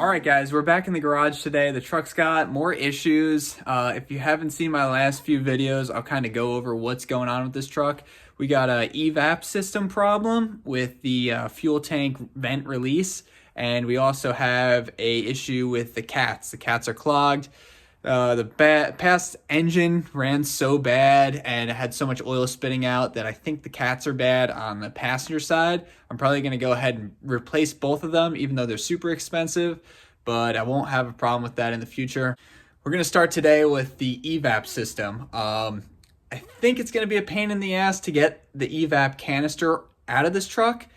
Alright guys, we're back in the garage today. The truck's got more issues. If you haven't seen my last few videos, I'll kind of go over what's going on with this truck. We got a Evap system problem with the fuel tank vent release, and we also have a issue with the cats. The cats are clogged. The past engine ran so bad and it had so much oil spitting out that I think the cats are bad on the passenger side. I'm probably going to go ahead and replace both of them, even though they're super expensive, but I won't have a problem with that in the future. We're going to start today with the Evap system. I think it's going to be a pain in the ass to get the Evap canister out of this truck.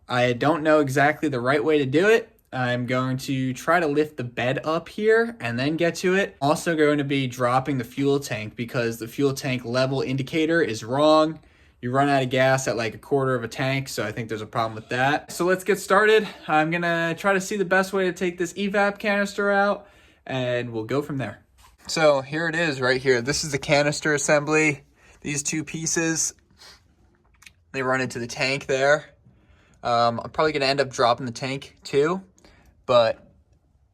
I don't know exactly the right way to do it. I'm going to try to lift the bed up here and then get to it. Also going to be dropping the fuel tank because the fuel tank level indicator is wrong. You run out of gas at like a quarter of a tank, so I think there's a problem with that. So let's get started. I'm gonna try to see the best way to take this Evap canister out and we'll go from there. So here it is right here. This is the canister assembly. These two pieces, they run into the tank there. I'm probably gonna end up dropping the tank too. But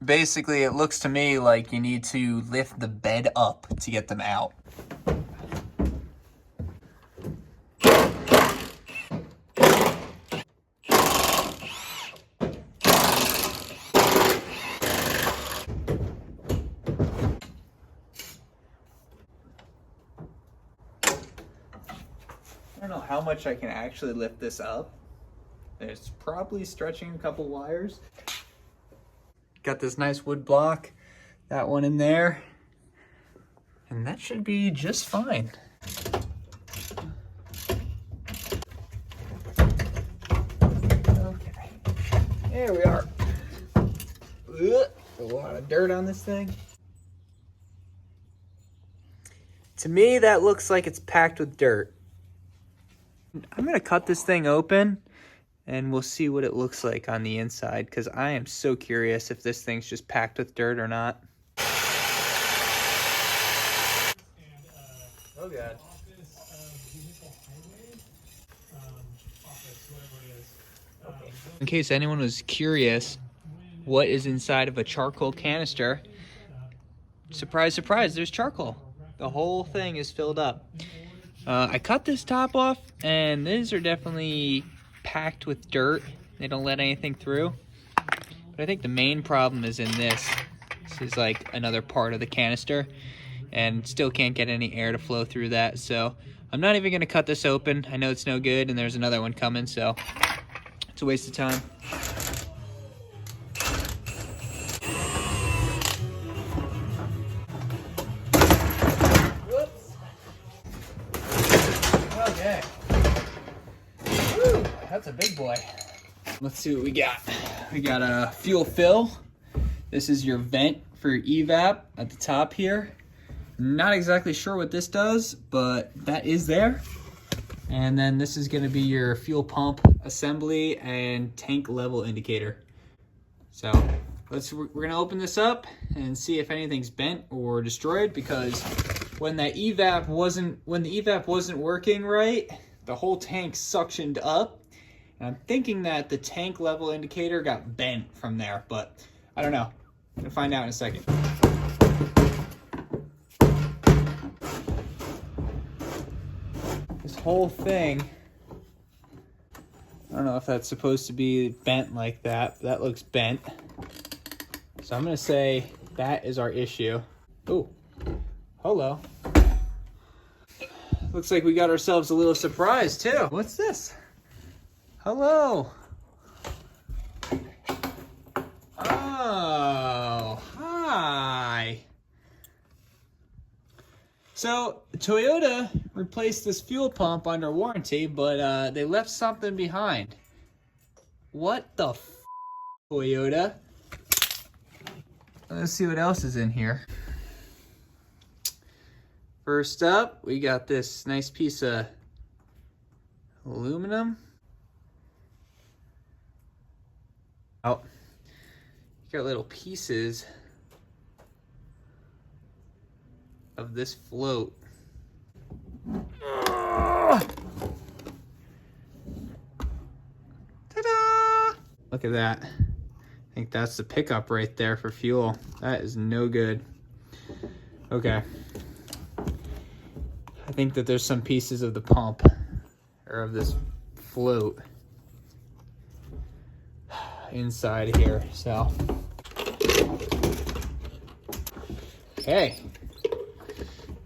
basically it looks to me like you need to lift the bed up to get them out. I don't know how much I can actually lift this up. There's probably stretching a couple wires. Got this nice wood block, that one in there, and that should be just fine. Okay, there we are. A lot of dirt on this thing. To me, that looks like it's packed with dirt. I'm gonna cut this thing open and we'll see what it looks like on the inside, because I am so curious if this thing's just packed with dirt or not. Oh God. In case anyone was curious what is inside of a charcoal canister, surprise, surprise, there's charcoal. The whole thing is filled up. I cut this top off, and these are definitely packed with dirt. They don't let anything through. But I think the main problem is in this. This is like another part of the canister, and still can't get any air to flow through that. So I'm not even gonna cut this open. I know it's no good, and there's another one coming, so it's a waste of time. Okay. Woo, that's a big boy. Let's see what we got. We got a fuel fill. This is your vent for Evap at the top here. Not exactly sure what this does, but that is there. And then this is gonna be your fuel pump assembly and tank level indicator. So we're gonna open this up and see if anything's bent or destroyed, because when the Evap wasn't working right, the whole tank suctioned up. And I'm thinking that the tank level indicator got bent from there, but I don't know. I'm gonna find out in a second. This whole thing, I don't know if that's supposed to be bent like that, but that looks bent. So I'm gonna say that is our issue. Oh, hello. Looks like we got ourselves a little surprise too. What's this? Hello. Oh, hi. So Toyota replaced this fuel pump under warranty, but they left something behind. What the f, Toyota? Let's see what else is in here. First up, we got this nice piece of aluminum. Oh, you got little pieces of this float. Ta-da! Look at that. I think that's the pickup right there for fuel. That is no good. Okay. I think that there's some pieces of the pump or of this float inside here, so. Okay.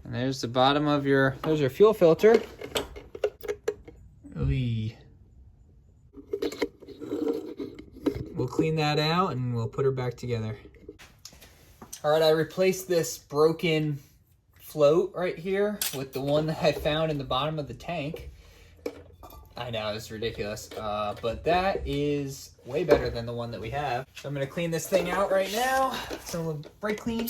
And there's the bottom of there's your fuel filter. Oy. We'll clean that out and we'll put her back together. All right, I replaced this broken float right here with the one that I found in the bottom of the tank. I know, it's ridiculous, but that is way better than the one that we have. So I'm gonna clean this thing out right now. It's a little brake clean.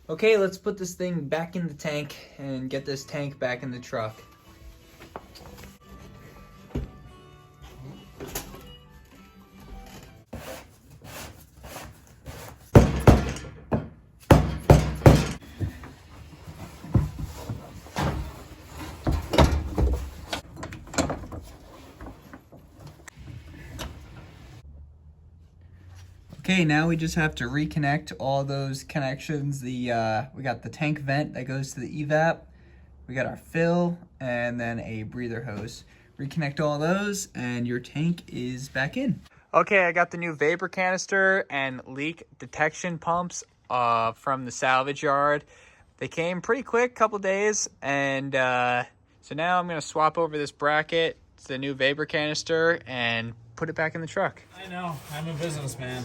Okay, let's put this thing back in the tank and get this tank back in the truck. Okay, now we just have to reconnect all those connections. We got the tank vent that goes to the Evap. We got our fill and then a breather hose. Reconnect all those and your tank is back in. Okay, I got the new vapor canister and leak detection pumps from the salvage yard. They came pretty quick, couple days, and so now I'm gonna swap over this bracket to the new vapor canister and put it back in the truck. I know, I'm a businessman.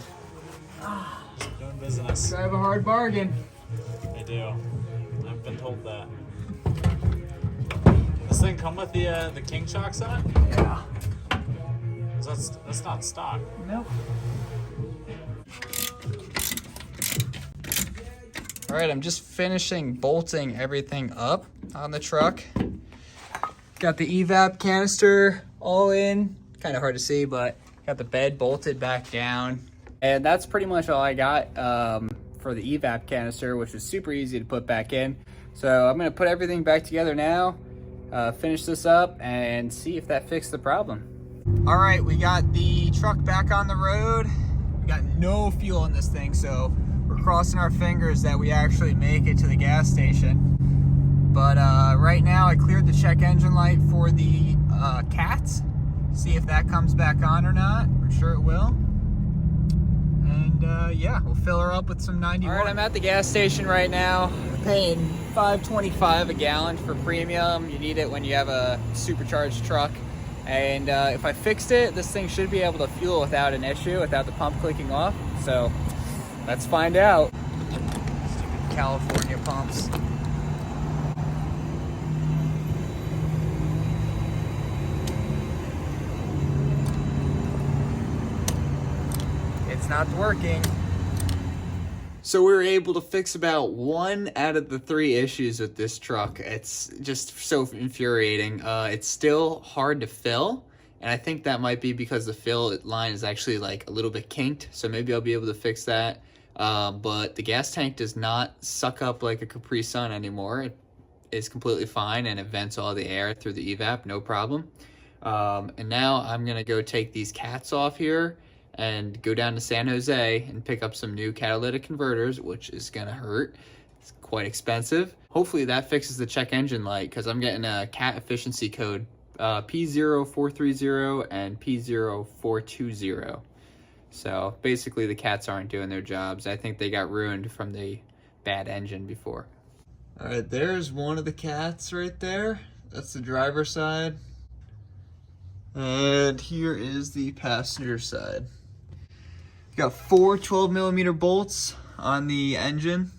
Just doing business. I have a hard bargain. I do. I've been told that. This thing come with the King Shock set? Yeah. That's not stock. Nope. All right, I'm just finishing bolting everything up on the truck. Got the Evap canister all in. Kind of hard to see, but got the bed bolted back down. And that's pretty much all I got for the Evap canister, which is super easy to put back in. So I'm gonna put everything back together now, finish this up, and see if that fixed the problem. All right, we got the truck back on the road. We got no fuel in this thing, so we're crossing our fingers that we actually make it to the gas station. But right now I cleared the check engine light for the cats. See if that comes back on or not. We're sure it will. And yeah, we'll fill her up with some 91. All right, I'm at the gas station right now, paying $5.25 a gallon for premium. You need it when you have a supercharged truck. And if I fixed it, this thing should be able to fuel without an issue, without the pump clicking off. So let's find out. Stupid California pumps. It's not working. So we were able to fix about 1 out of the 3 issues with this truck. It's just so infuriating. It's still hard to fill, and I think that might be because the fill line is actually like a little bit kinked, so maybe I'll be able to fix that. But the gas tank does not suck up like a Capri Sun anymore. It is completely fine, and it vents all the air through the Evap, no problem. And now I'm gonna go take these cats off here and go down to San Jose and pick up some new catalytic converters, which is gonna hurt. It's quite expensive. Hopefully that fixes the check engine light, because I'm getting a cat efficiency code P0430 and P0420. So basically the cats aren't doing their jobs. I think they got ruined from the bad engine before. All right, there's one of the cats right there. That's the driver's side. And here is the passenger side. You got 4 12mm bolts on the engine.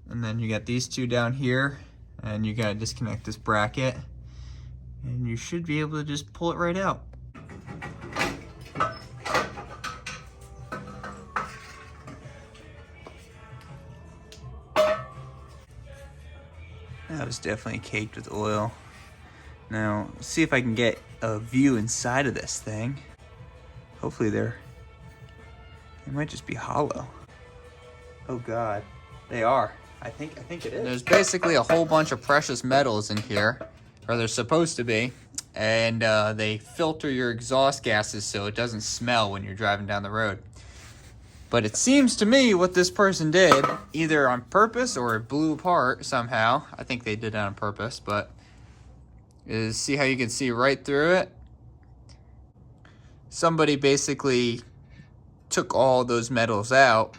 And then you got these 2 down here. And you gotta disconnect this bracket. And you should be able to just pull it right out. That was definitely caked with oil. Now, let's see if I can get a view inside of this thing. Hopefully they might just be hollow. Oh God, they are. I think it is. There's basically a whole bunch of precious metals in here, or there's supposed to be. and they filter your exhaust gases so it doesn't smell when you're driving down the road. But it seems to me what this person did, either on purpose or it blew apart somehow. I think they did it on purpose, but is see how you can see right through it? Somebody basically took all those metals out,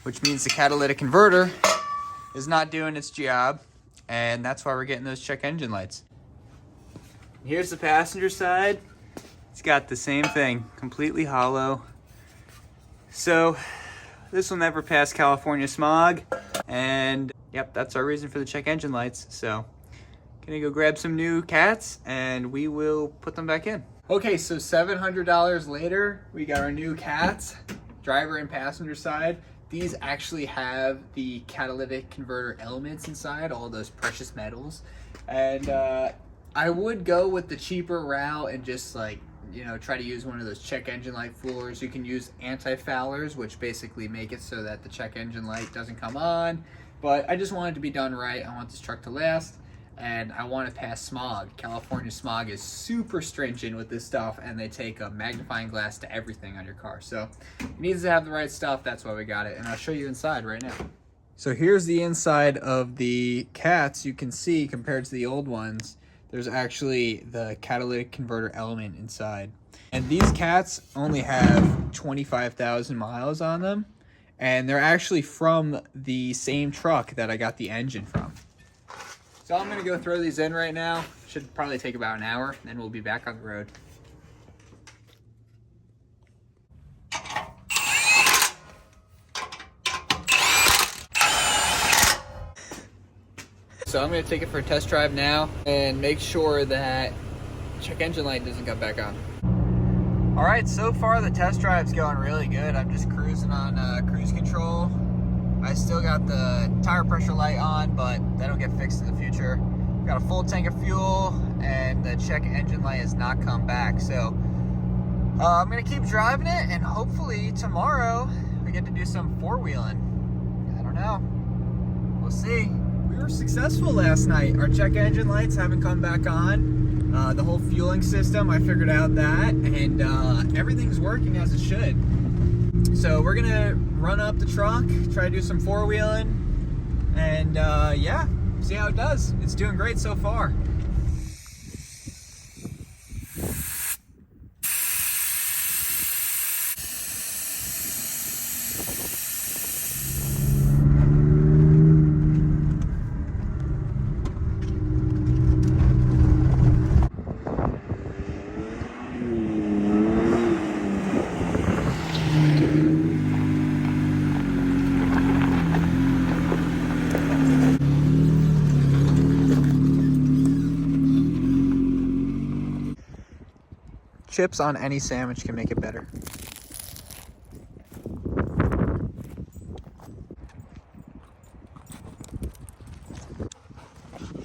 which means the catalytic converter is not doing its job, and that's why we're getting those check engine lights. Here's the passenger side. It's got the same thing, completely hollow. So this will never pass California smog, and yep, that's our reason for the check engine lights. So gonna go grab some new cats and we will put them back in. Okay, so $700 later, we got our new cats, driver and passenger side. These actually have the catalytic converter elements inside, all those precious metals. And I would go with the cheaper route and just like, you know, try to use one of those check engine light floors. You can use anti-foulers, which basically make it so that the check engine light doesn't come on. But I just want it to be done right. I want this truck to last, and I want to pass smog. California smog is super stringent with this stuff, and they take a magnifying glass to everything on your car. So it needs to have the right stuff. That's why we got it, and I'll show you inside right now. So here's the inside of the cats. You can see compared to the old ones, there's actually the catalytic converter element inside. And these cats only have 25,000 miles on them, and they're actually from the same truck that I got the engine from. So I'm gonna go throw these in right now. Should probably take about an hour, then we'll be back on the road. So I'm gonna take it for a test drive now and make sure that check engine light doesn't come back on. All right, so far the test drive's going really good. I'm just cruising on cruise control. I still got the tire pressure light on, but that'll get fixed in the future. Got a full tank of fuel, and the check engine light has not come back. So I'm gonna keep driving it, and hopefully tomorrow we get to do some four-wheeling. I don't know, we'll see. We were successful last night. Our check engine lights haven't come back on. The whole fueling system, I figured out that, and everything's working as it should. So we're gonna run up the truck, try to do some four-wheeling, and yeah, see how it does. It's doing great so far. Chips on any sandwich can make it better.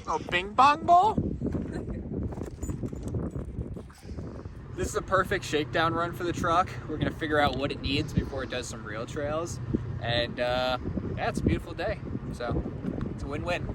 Oh, bing bong bowl? This is a perfect shakedown run for the truck. We're gonna figure out what it needs before it does some real trails. And yeah, it's a beautiful day. So it's a win-win.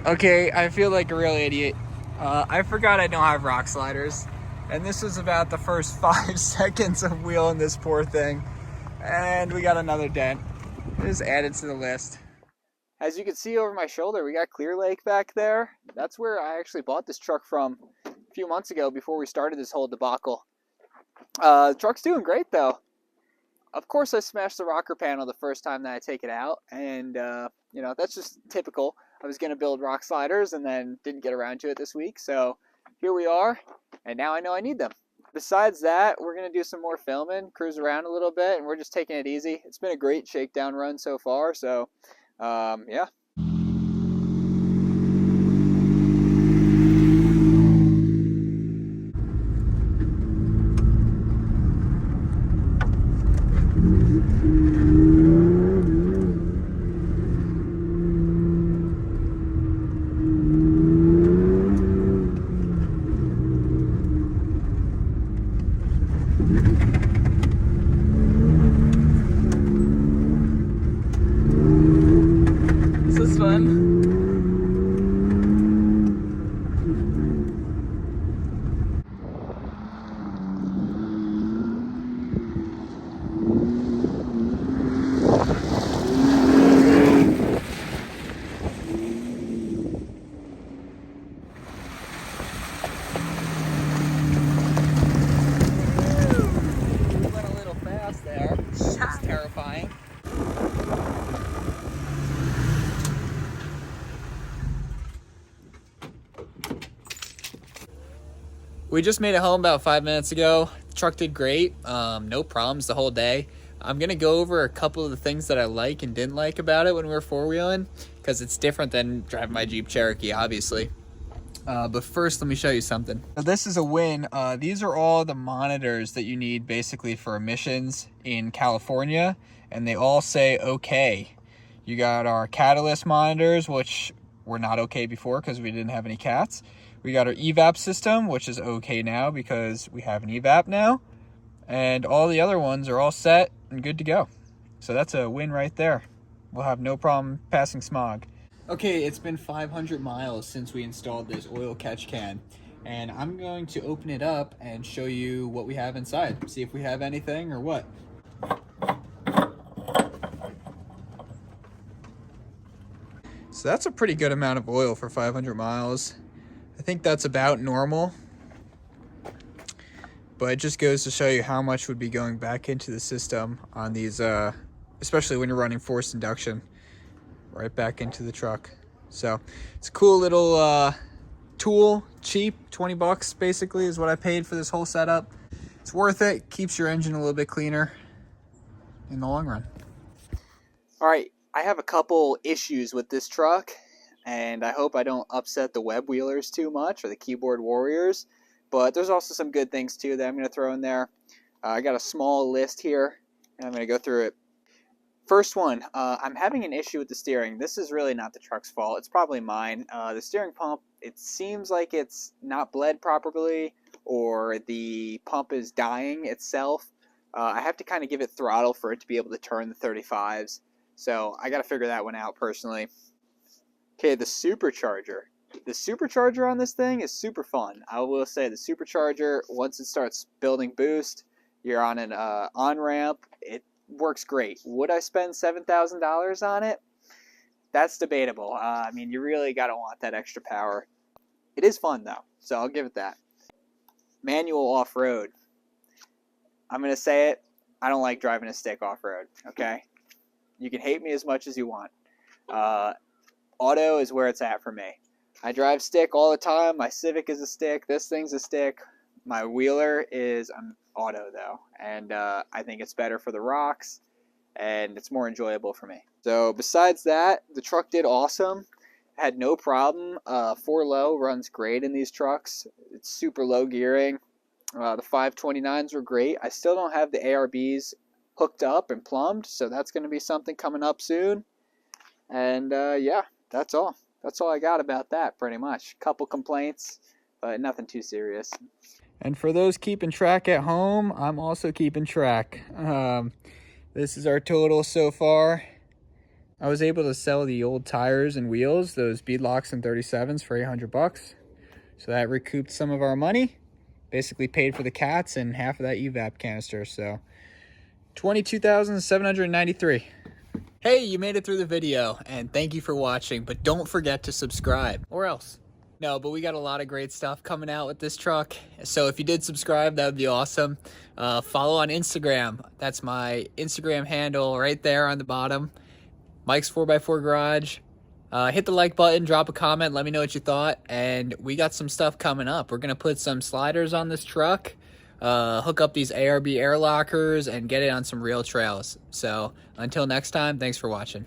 Okay, I feel like a real idiot. I forgot I don't have rock sliders. And this was about the first 5 seconds of wheeling this poor thing. And we got another dent. Just added to the list. As you can see over my shoulder, we got Clear Lake back there. That's where I actually bought this truck from a few months ago before we started this whole debacle. The truck's doing great though. Of course I smashed the rocker panel the first time that I take it out. And you know, that's just typical. I was going to build rock sliders and then didn't get around to it this week. So here we are, and now I know I need them. Besides that, we're going to do some more filming, cruise around a little bit, and we're just taking it easy. It's been a great shakedown run so far, so yeah. last one. Went a little fast there. It's terrifying. We just made it home about 5 minutes ago. The truck did great. No problems the whole day. I'm gonna go over a couple of the things that I like and didn't like about it when we were four-wheeling, because it's different than driving my Jeep Cherokee, obviously. But first, let me show you something. Now, this is a win. These are all the monitors that you need basically for emissions in California, and they all say okay. You got our catalyst monitors, which were not okay before because we didn't have any cats. We got our Evap system, which is okay now because we have an Evap now. And all the other ones are all set and good to go. So that's a win right there. We'll have no problem passing smog. Okay, it's been 500 miles since we installed this oil catch can. And I'm going to open it up and show you what we have inside. See if we have anything or what. So that's a pretty good amount of oil for 500 miles. I think that's about normal. But it just goes to show you how much would be going back into the system on these, especially when you're running forced induction, right back into the truck. So it's a cool little tool, cheap, 20 bucks basically is what I paid for this whole setup. It's worth it, keeps your engine a little bit cleaner in the long run. All right, I have a couple issues with this truck, and I hope I don't upset the web wheelers too much or the keyboard warriors, but there's also some good things too that I'm going to throw in there. I got a small list here, and I'm going to go through it. First one, I'm having an issue with the steering. This is really not the truck's fault. It's probably mine. The steering pump, it seems like it's not bled properly, or the pump is dying itself. I have to kind of give it throttle for it to be able to turn the 35s. So I got to figure that one out personally. Okay, the supercharger. The supercharger on this thing is super fun. I will say the supercharger, once it starts building boost, you're on an on-ramp, it works great. Would I spend $7,000 on it? That's debatable. I mean, you really got to want that extra power. It is fun though, so I'll give it that. Manual off-road. I'm going to say it, I don't like driving a stick off-road, okay? You can hate me as much as you want. Auto is where it's at for me. I drive stick all the time. My Civic is a stick. This thing's a stick. My Wheeler is an auto though. And I think it's better for the rocks and it's more enjoyable for me. So besides that, the truck did awesome. Had no problem. 4-low runs great in these trucks. It's super low gearing. The 529s were great. I still don't have the ARBs hooked up and plumbed, so that's going to be something coming up soon. And yeah, that's all I got about that pretty much. Couple complaints, but nothing too serious. And for those keeping track at home, I'm also keeping track. This is our total so far. I was able to sell the old tires and wheels, those beadlocks and 37s, for 800 bucks. So that recouped some of our money, basically paid for the cats and half of that Evap canister. So $22,793. Hey, you made it through the video, and thank you for watching, but don't forget to subscribe, or else. No, but we got a lot of great stuff coming out with this truck, so if you did subscribe, that would be awesome. Follow on Instagram. That's my Instagram handle right there on the bottom. Mike's 4x4 Garage. Hit the like button, drop a comment, let me know what you thought, and we got some stuff coming up. We're going to put some sliders on this truck, hook up these ARB air lockers, and get it on some real trails. So until next time, thanks for watching.